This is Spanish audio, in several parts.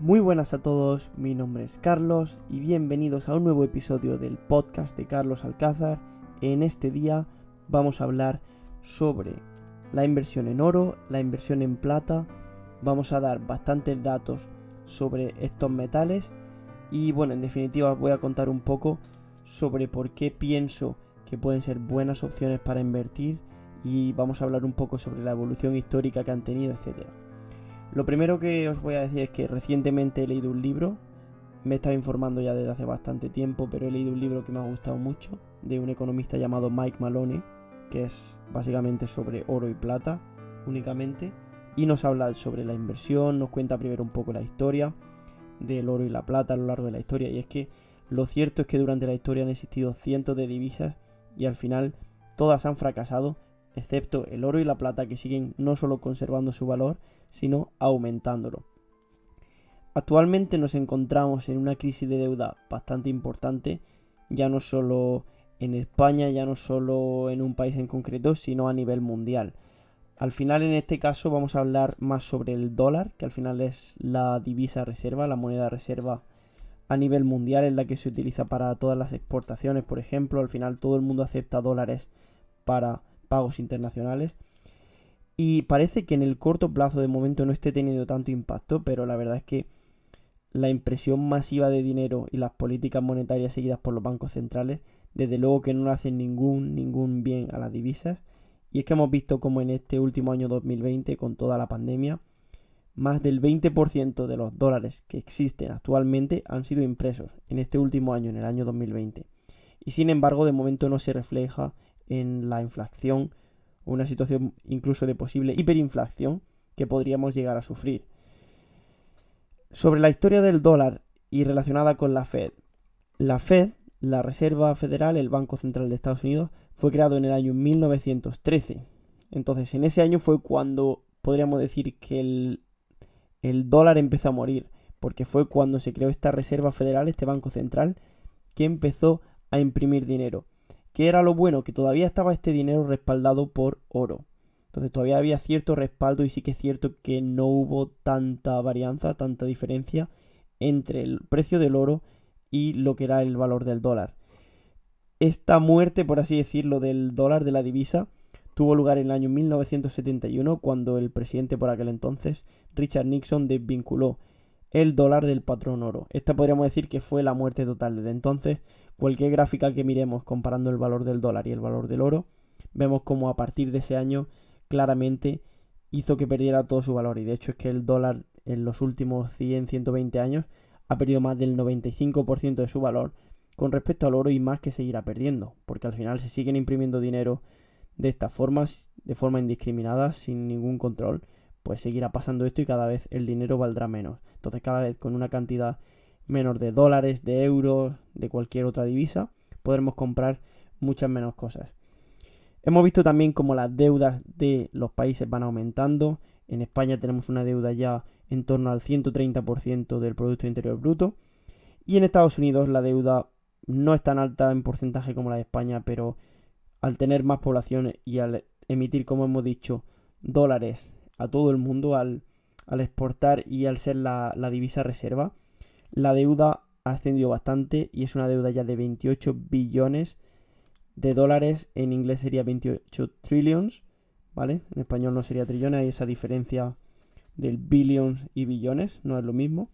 Muy buenas a todos, mi nombre es Carlos y bienvenidos a un nuevo episodio del podcast de Carlos Alcázar. En este día vamos a hablar sobre la inversión en oro, la inversión en plata, vamos a dar bastantes datos sobre estos metales y bueno, en definitiva os voy a contar un poco sobre por qué pienso que pueden ser buenas opciones para invertir y vamos a hablar un poco sobre la evolución histórica que han tenido, etcétera. Lo primero que os voy a decir es que recientemente he leído un libro, me he estado informando ya desde hace bastante tiempo, pero he leído un libro que me ha gustado mucho, de un economista llamado Mike Maloney, que es básicamente sobre oro y plata únicamente, y nos habla sobre la inversión, nos cuenta primero un poco la historia del oro y la plata a lo largo de la historia, y es que lo cierto es que durante la historia han existido cientos de divisas y al final todas han fracasado, excepto el oro y la plata, que siguen no solo conservando su valor, sino aumentándolo. Actualmente nos encontramos en una crisis de deuda bastante importante, ya no solo en España, ya no solo en un país en concreto, sino a nivel mundial. Al final, en este caso, vamos a hablar más sobre el dólar, que al final es la divisa reserva, la moneda reserva a nivel mundial, en la que se utiliza para todas las exportaciones, por ejemplo. Al final todo el mundo acepta dólares para pagos internacionales. Y parece que en el corto plazo de momento no esté teniendo tanto impacto, pero la verdad es que la impresión masiva de dinero y las políticas monetarias seguidas por los bancos centrales, desde luego que no le hacen ningún bien a las divisas. Y es que hemos visto como en este último año 2020, con toda la pandemia, más del 20% de los dólares que existen actualmente han sido impresos en este último año, en el año 2020. Y sin embargo, de momento no se refleja en la inflación, una situación incluso de posible hiperinflación que podríamos llegar a sufrir. Sobre la historia del dólar y relacionada con la Fed. La Fed, la Reserva Federal, el Banco Central de Estados Unidos, fue creado en el año 1913. Entonces, en ese año fue cuando podríamos decir que el dólar empezó a morir, porque fue cuando se creó esta Reserva Federal, este Banco Central, que empezó a imprimir dinero. ¿Qué era lo bueno? Que todavía estaba este dinero respaldado por oro. Entonces todavía había cierto respaldo y sí que es cierto que no hubo tanta varianza, tanta diferencia entre el precio del oro y lo que era el valor del dólar. Esta muerte, por así decirlo, del dólar, de la divisa, tuvo lugar en el año 1971, cuando el presidente por aquel entonces, Richard Nixon, desvinculó el dólar del patrón oro. Esta podríamos decir que fue la muerte total. Desde entonces, cualquier gráfica que miremos comparando el valor del dólar y el valor del oro, vemos como a partir de ese año claramente hizo que perdiera todo su valor. Y de hecho es que el dólar en los últimos 100, 120 años ha perdido más del 95% de su valor con respecto al oro, y más que seguirá perdiendo, porque al final se siguen imprimiendo dinero de estas formas, de forma indiscriminada, sin ningún control, pues seguirá pasando esto y cada vez el dinero valdrá menos. Entonces cada vez con una cantidad menor de dólares, de euros, de cualquier otra divisa, podremos comprar muchas menos cosas. Hemos visto también cómo las deudas de los países van aumentando. En España tenemos una deuda ya en torno al 130% del Producto Interior Bruto. Y en Estados Unidos la deuda no es tan alta en porcentaje como la de España, pero al tener más población y al emitir, como hemos dicho, dólares a todo el mundo, al exportar y al ser la divisa reserva, la deuda ha ascendido bastante y es una deuda ya de 28 billones de dólares. En inglés sería 28 trillions, ¿vale? En español no sería trillones, hay esa diferencia del billions y billones, no es lo mismo.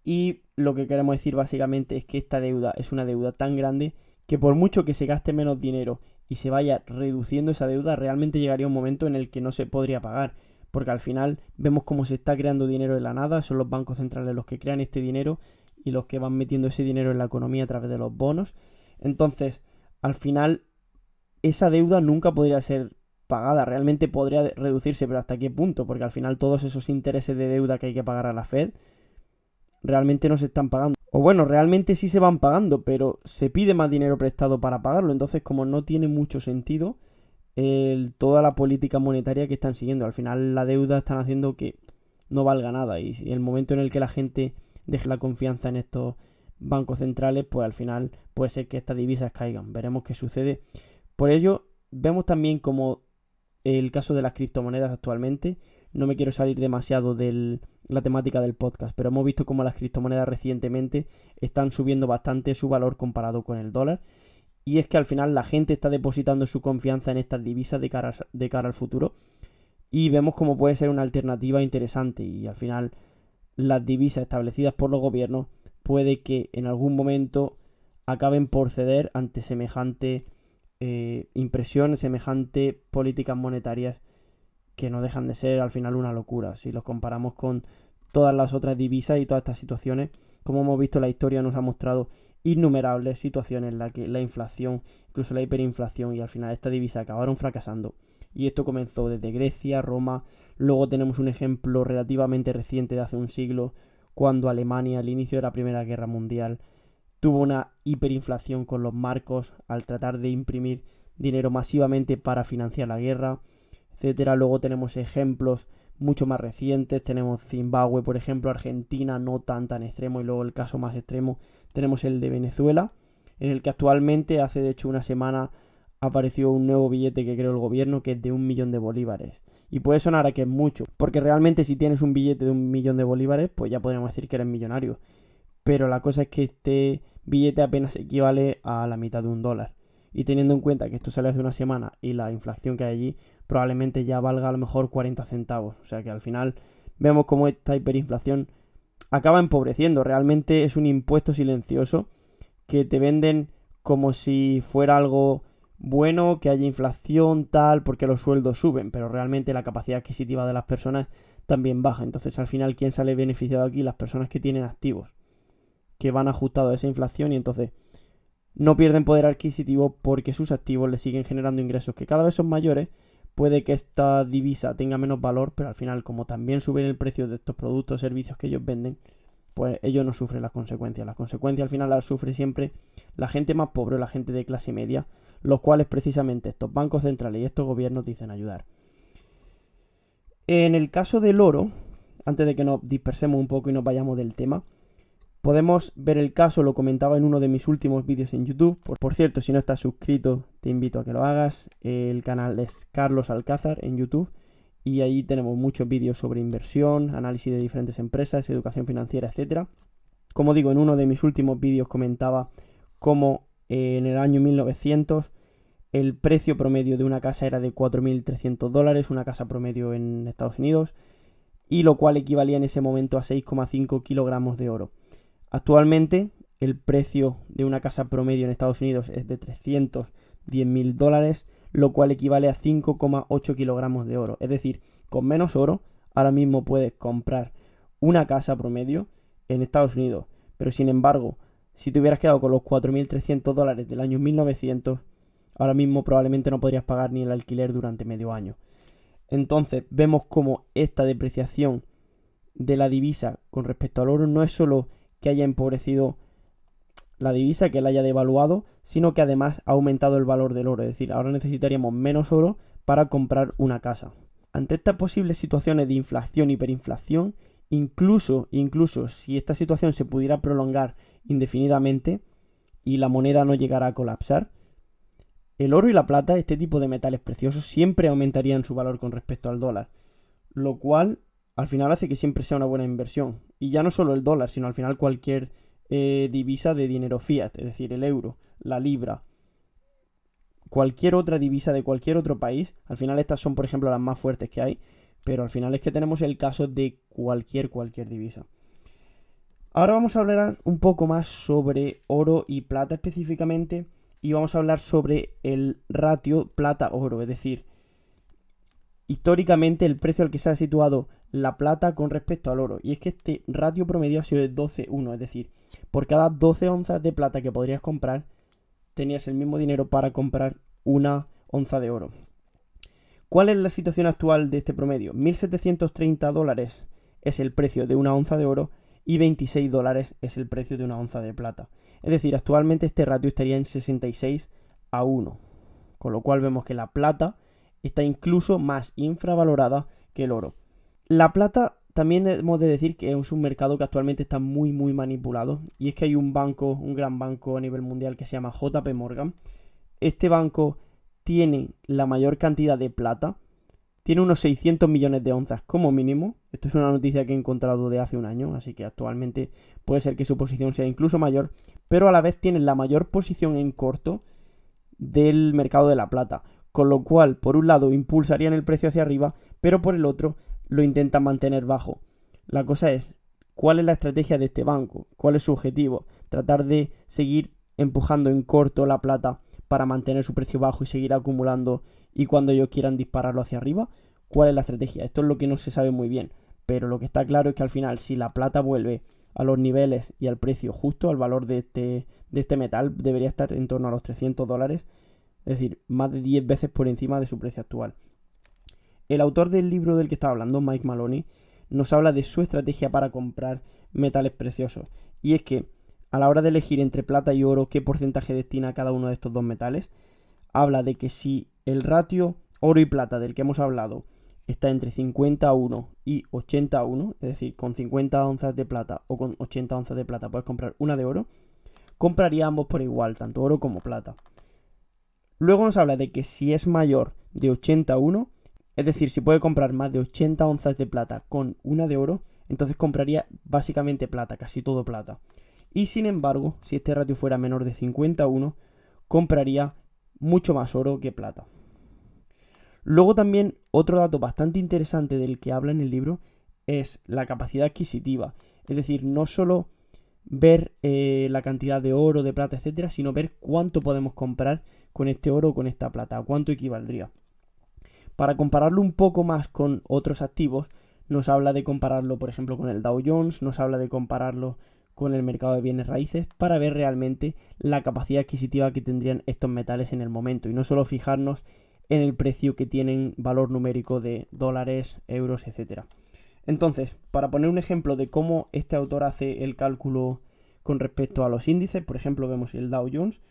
Y lo que queremos decir básicamente es que esta deuda es una deuda tan grande que por mucho que se gaste menos dinero y se vaya reduciendo esa deuda, realmente llegaría un momento en el que no se podría pagar, porque al final vemos cómo se está creando dinero de la nada, son los bancos centrales los que crean este dinero y los que van metiendo ese dinero en la economía a través de los bonos. Entonces, al final, esa deuda nunca podría ser pagada, realmente podría reducirse, pero ¿hasta qué punto? Porque al final todos esos intereses de deuda que hay que pagar a la Fed realmente no se están pagando. O bueno, realmente sí se van pagando, pero se pide más dinero prestado para pagarlo. Entonces, como no tiene mucho sentido toda la política monetaria que están siguiendo, al final la deuda están haciendo que no valga nada. Y el momento en el que la gente deje la confianza en estos bancos centrales, pues al final puede ser que estas divisas caigan. Veremos qué sucede. Por ello, vemos también como el caso de las criptomonedas actualmente no me quiero salir demasiado de la temática del podcast, pero hemos visto cómo las criptomonedas recientemente están subiendo bastante su valor comparado con el dólar. Y es que al final la gente está depositando su confianza en estas divisas de cara al futuro. Y vemos cómo puede ser una alternativa interesante. Y al final las divisas establecidas por los gobiernos puede que en algún momento acaben por ceder ante semejante impresión, semejante políticas monetarias que no dejan de ser al final una locura. Si los comparamos con todas las otras divisas y todas estas situaciones, como hemos visto, la historia nos ha mostrado innumerables situaciones en las que la inflación, incluso la hiperinflación, y al final estas divisas acabaron fracasando. Y esto comenzó desde Grecia, Roma. Luego tenemos un ejemplo relativamente reciente de hace un siglo, cuando Alemania, al inicio de la Primera Guerra Mundial, tuvo una hiperinflación con los marcos al tratar de imprimir dinero masivamente para financiar la guerra, etcétera. Luego tenemos ejemplos mucho más recientes, tenemos Zimbabue, por ejemplo, Argentina, no tan extremo, y luego el caso más extremo tenemos el de Venezuela, en el que actualmente, hace de hecho una semana, apareció un nuevo billete que creó el gobierno, que es de 1 millón de bolívares. Y puede sonar a que es mucho, porque realmente si tienes un billete de 1 millón de bolívares, pues ya podríamos decir que eres millonario. Pero la cosa es que este billete apenas equivale a la mitad de un dólar. Y teniendo en cuenta que esto sale hace una semana y la inflación que hay allí, probablemente ya valga a lo mejor 40 centavos. O sea que al final vemos cómo esta hiperinflación acaba empobreciendo. Realmente es un impuesto silencioso que te venden como si fuera algo bueno, que haya inflación, tal, porque los sueldos suben, pero realmente la capacidad adquisitiva de las personas también baja. Entonces al final, ¿quién sale beneficiado aquí? Las personas que tienen activos, que van ajustados a esa inflación, y entonces no pierden poder adquisitivo porque sus activos les siguen generando ingresos que cada vez son mayores. Puede que esta divisa tenga menos valor, pero al final, como también suben el precio de estos productos o servicios que ellos venden, pues ellos no sufren las consecuencias. Las consecuencias al final las sufre siempre la gente más pobre, la gente de clase media, los cuales precisamente estos bancos centrales y estos gobiernos dicen ayudar. En el caso del oro, antes de que nos dispersemos un poco y nos vayamos del tema, podemos ver el caso, lo comentaba en uno de mis últimos vídeos en YouTube. Por cierto, si no estás suscrito, te invito a que lo hagas. El canal es Carlos Alcázar en YouTube, y ahí tenemos muchos vídeos sobre inversión, análisis de diferentes empresas, educación financiera, etc. Como digo, en uno de mis últimos vídeos comentaba cómo en el año 1900 el precio promedio de una casa era de $4.300, una casa promedio en Estados Unidos, y lo cual equivalía en ese momento a 6,5 kilogramos de oro. Actualmente el precio de una casa promedio en Estados Unidos es de $310.000, lo cual equivale a 5,8 kilogramos de oro. Es decir, con menos oro ahora mismo puedes comprar una casa promedio en Estados Unidos, pero sin embargo, si te hubieras quedado con los $4.300 del año 1900, ahora mismo probablemente no podrías pagar ni el alquiler durante medio año. Entonces vemos cómo esta depreciación de la divisa con respecto al oro no es solo que haya empobrecido la divisa, que la haya devaluado, sino que además ha aumentado el valor del oro. Es decir, ahora necesitaríamos menos oro para comprar una casa. Ante estas posibles situaciones de inflación, hiperinflación, incluso si esta situación se pudiera prolongar indefinidamente y la moneda no llegara a colapsar, el oro y la plata, este tipo de metales preciosos, siempre aumentarían su valor con respecto al dólar, lo cual al final hace que siempre sea una buena inversión. Y ya no solo el dólar, sino al final cualquier divisa de dinero fiat, es decir, el euro, la libra, cualquier otra divisa de cualquier otro país. Al final estas son, por ejemplo, las más fuertes que hay, pero al final es que tenemos el caso de cualquier divisa. Ahora vamos a hablar un poco más sobre oro y plata específicamente, y vamos a hablar sobre el ratio plata-oro, es decir, históricamente el precio al que se ha situado la plata con respecto al oro. Y es que este ratio promedio ha sido de 12:1, es decir, por cada 12 onzas de plata que podrías comprar, tenías el mismo dinero para comprar una onza de oro. ¿Cuál es la situación actual de este promedio? $1.730 es el precio de una onza de oro y $26 es el precio de una onza de plata. Es decir, actualmente este ratio estaría en 66:1, con lo cual vemos que la plata está incluso más infravalorada que el oro. La plata también hemos de decir que es un mercado que actualmente está muy manipulado, y es que hay un gran banco a nivel mundial que se llama JP Morgan. Este banco tiene la mayor cantidad de plata, tiene unos 600 millones de onzas como mínimo. Esto es una noticia que he encontrado de hace un año, así que actualmente puede ser que su posición sea incluso mayor, pero a la vez tiene la mayor posición en corto del mercado de la plata, con lo cual por un lado impulsarían el precio hacia arriba, pero por el otro lo intentan mantener bajo. La cosa es, ¿cuál es la estrategia de este banco? ¿Cuál es su objetivo? ¿Tratar de seguir empujando en corto la plata para mantener su precio bajo y seguir acumulando y cuando ellos quieran dispararlo hacia arriba? ¿Cuál es la estrategia? Esto es lo que no se sabe muy bien, pero lo que está claro es que al final, si la plata vuelve a los niveles y al precio justo, al valor de este metal, debería estar en torno a los $300, es decir, más de 10 veces por encima de su precio actual. El autor del libro del que estaba hablando, Mike Maloney, nos habla de su estrategia para comprar metales preciosos, y es que a la hora de elegir entre plata y oro qué porcentaje destina a cada uno de estos dos metales, habla de que si el ratio oro y plata del que hemos hablado está entre 50-1 y 80-1, es decir, con 50 onzas de plata o con 80 onzas de plata puedes comprar una de oro, compraría ambos por igual, tanto oro como plata. Luego nos habla de que si es mayor de 80-1, es decir, si puede comprar más de 80 onzas de plata con una de oro, entonces compraría básicamente plata, casi todo plata. Y sin embargo, si este ratio fuera menor de 50-1, compraría mucho más oro que plata. Luego también otro dato bastante interesante del que habla en el libro es la capacidad adquisitiva. Es decir, no solo ver la cantidad de oro, de plata, etcétera, sino ver cuánto podemos comprar con este oro o con esta plata, a cuánto equivaldría. Para compararlo un poco más con otros activos, nos habla de compararlo, por ejemplo, con el Dow Jones, nos habla de compararlo con el mercado de bienes raíces para ver realmente la capacidad adquisitiva que tendrían estos metales en el momento y no solo fijarnos en el precio que tienen valor numérico de dólares, euros, etcétera. Entonces, para poner un ejemplo de cómo este autor hace el cálculo con respecto a los índices, por ejemplo, vemos el Dow Jones.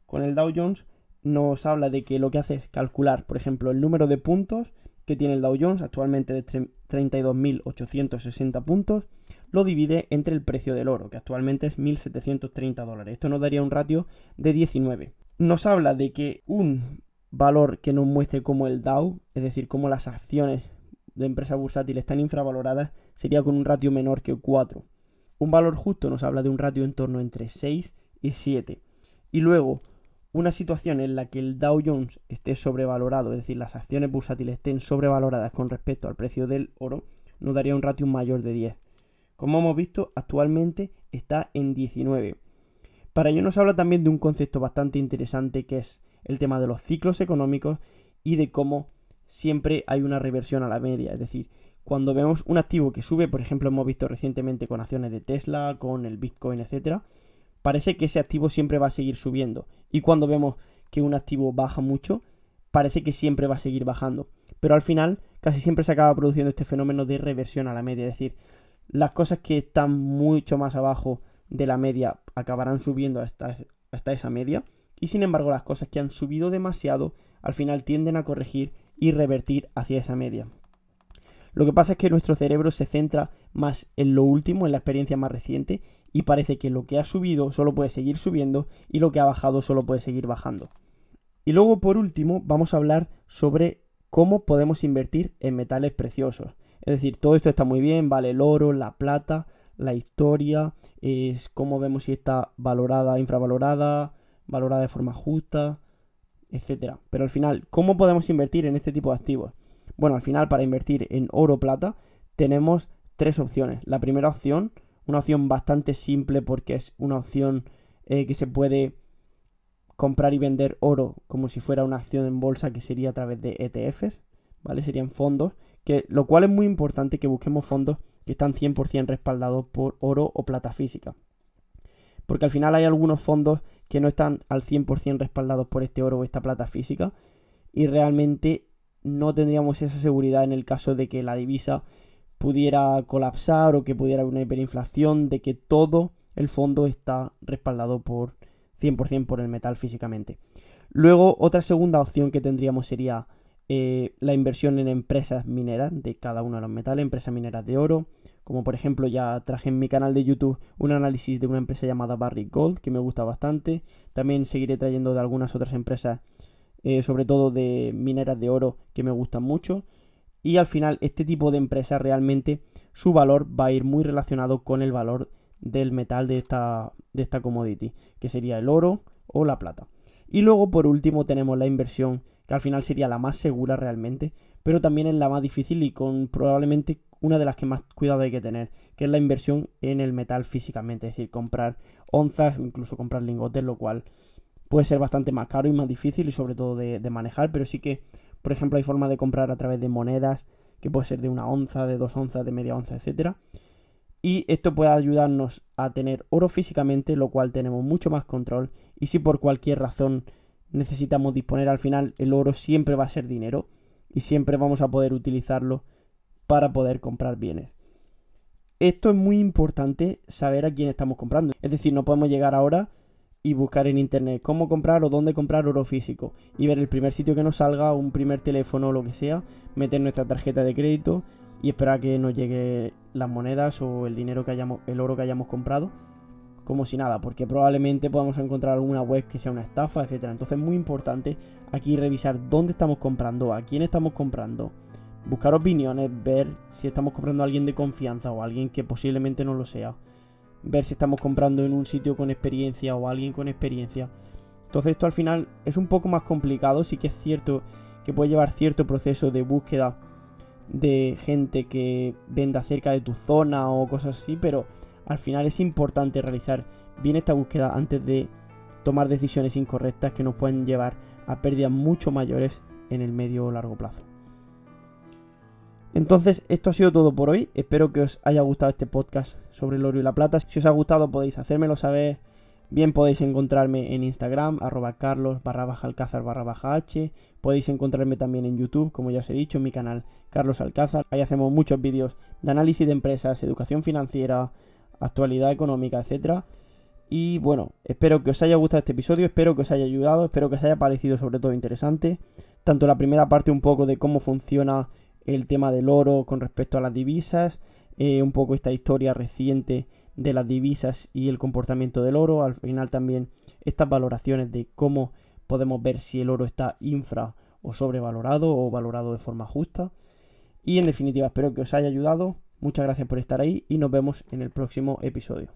Con el Dow Jones nos habla de que lo que hace es calcular, por ejemplo, el número de puntos que tiene el Dow Jones, actualmente de 32.860 puntos, lo divide entre el precio del oro, que actualmente es $1.730. Esto nos daría un ratio de 19. Nos habla de que un valor que nos muestre como el Dow, es decir, como las acciones de empresas bursátiles están infravaloradas, sería con un ratio menor que 4. Un valor justo nos habla de un ratio en torno entre 6 y 7. Y luego, una situación en la que el Dow Jones esté sobrevalorado, es decir, las acciones bursátiles estén sobrevaloradas con respecto al precio del oro, nos daría un ratio mayor de 10. Como hemos visto, actualmente está en 19. Para ello nos habla también de un concepto bastante interesante que es el tema de los ciclos económicos y de cómo siempre hay una reversión a la media. Es decir, cuando vemos un activo que sube, por ejemplo, hemos visto recientemente con acciones de Tesla, con el Bitcoin, etcétera, parece que ese activo siempre va a seguir subiendo. Y cuando vemos que un activo baja mucho, parece que siempre va a seguir bajando. Pero al final, casi siempre se acaba produciendo este fenómeno de reversión a la media. Es decir, las cosas que están mucho más abajo de la media acabarán subiendo hasta esa media. Y sin embargo, las cosas que han subido demasiado, al final tienden a corregir y revertir hacia esa media. Lo que pasa es que nuestro cerebro se centra más en lo último, en la experiencia más reciente, y parece que lo que ha subido solo puede seguir subiendo y lo que ha bajado solo puede seguir bajando. Y luego, por último, vamos a hablar sobre cómo podemos invertir en metales preciosos. Es decir, todo esto está muy bien, vale el oro, la plata, la historia, es cómo vemos si está valorada, infravalorada, valorada de forma justa, etcétera. Pero al final, ¿cómo podemos invertir en este tipo de activos? Bueno, al final, para invertir en oro o plata, tenemos tres opciones. La primera opción, una opción bastante simple porque es una opción que se puede comprar y vender oro como si fuera una acción en bolsa, que sería a través de ETFs, ¿vale? Serían fondos, lo cual es muy importante que busquemos fondos que están 100% respaldados por oro o plata física. Porque al final hay algunos fondos que no están al 100% respaldados por este oro o esta plata física y realmente no tendríamos esa seguridad en el caso de que la divisa pudiera colapsar o que pudiera haber una hiperinflación, de que todo el fondo está respaldado por 100% por el metal físicamente. Luego, otra segunda opción que tendríamos sería la inversión en empresas mineras de cada uno de los metales, empresas mineras de oro, como por ejemplo ya traje en mi canal de YouTube un análisis de una empresa llamada Barrick Gold, que me gusta bastante. También seguiré trayendo de algunas otras empresas, sobre todo de mineras de oro, que me gustan mucho. Y al final este tipo de empresas realmente su valor va a ir muy relacionado con el valor del metal de esta commodity, que sería el oro o la plata. Y luego por último tenemos la inversión, que al final sería la más segura realmente, pero también es la más difícil y con probablemente una de las que más cuidado hay que tener, que es la inversión en el metal físicamente, es decir, comprar onzas o incluso comprar lingotes, lo cual puede ser bastante más caro y más difícil y sobre todo de manejar, pero sí que, por ejemplo, hay forma de comprar a través de monedas, que puede ser de 1 onza, de 2 onzas, de media onza, etcétera. Y esto puede ayudarnos a tener oro físicamente, lo cual tenemos mucho más control. Y si por cualquier razón necesitamos disponer, al final el oro siempre va a ser dinero y siempre vamos a poder utilizarlo para poder comprar bienes. Esto es muy importante saber a quién estamos comprando. Es decir, no podemos llegar ahora y buscar en internet cómo comprar o dónde comprar oro físico y ver el primer sitio que nos salga, un primer teléfono o lo que sea, meter nuestra tarjeta de crédito y esperar a que nos llegue las monedas o el dinero el oro que hayamos comprado, como si nada, porque probablemente podamos encontrar alguna web que sea una estafa, etcétera. Entonces es muy importante aquí revisar dónde estamos comprando, a quién estamos comprando, buscar opiniones, ver si estamos comprando a alguien de confianza o a alguien que posiblemente no lo sea, ver si estamos comprando en un sitio con experiencia o a alguien con experiencia. Entonces esto al final es un poco más complicado, sí que es cierto que puede llevar cierto proceso de búsqueda de gente que venda cerca de tu zona o cosas así, pero al final es importante realizar bien esta búsqueda antes de tomar decisiones incorrectas que nos pueden llevar a pérdidas mucho mayores en el medio o largo plazo. Entonces esto ha sido todo por hoy, espero que os haya gustado este podcast sobre el oro y la plata. Si os ha gustado podéis hacérmelo saber. Bien, podéis encontrarme en Instagram, @carlos_alcázar_h. Podéis encontrarme también en YouTube, como ya os he dicho, en mi canal Carlos Alcázar. Ahí hacemos muchos vídeos de análisis de empresas, educación financiera, actualidad económica, etcétera. Y bueno, espero que os haya gustado este episodio, espero que os haya ayudado, espero que os haya parecido sobre todo interesante. Tanto la primera parte un poco de cómo funciona el tema del oro con respecto a las divisas, un poco esta historia reciente de las divisas y el comportamiento del oro, al final también estas valoraciones de cómo podemos ver si el oro está infra o sobrevalorado o valorado de forma justa. Y en definitiva espero que os haya ayudado, muchas gracias por estar ahí y nos vemos en el próximo episodio.